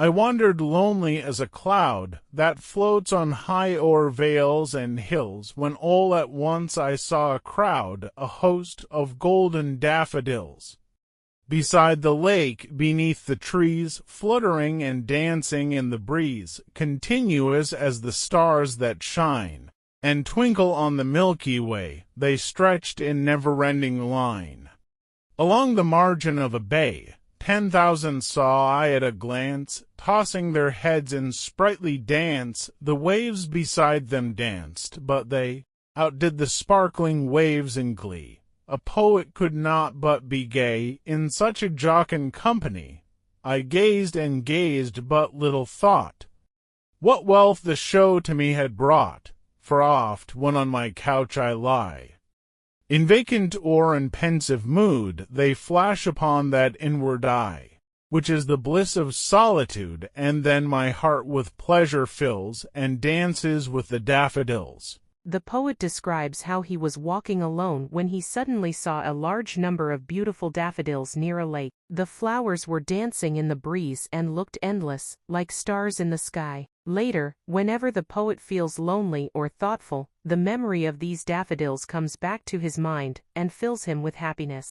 I wandered lonely as a cloud that floats on high o'er vales and hills, when all at once I saw a crowd, a host of golden daffodils. Beside the lake, beneath the trees, fluttering and dancing in the breeze, continuous as the stars that shine and twinkle on the Milky Way, they stretched in never-ending line. Along the margin of a bay, 10,000 saw I at a glance, tossing their heads in sprightly dance. The waves beside them danced, but they outdid the sparkling waves in glee. A poet could not but be gay in such a jocund company. I gazed and gazed, but little thought what wealth the show to me had brought, for oft, when on my couch I lie, in vacant or in pensive mood, they flash upon that inward eye, which is the bliss of solitude, and then my heart with pleasure fills, and dances with the daffodils. The poet describes how he was walking alone when he suddenly saw a large number of beautiful daffodils near a lake. The flowers were dancing in the breeze and looked endless, like stars in the sky. Later, whenever the poet feels lonely or thoughtful, the memory of these daffodils comes back to his mind and fills him with happiness.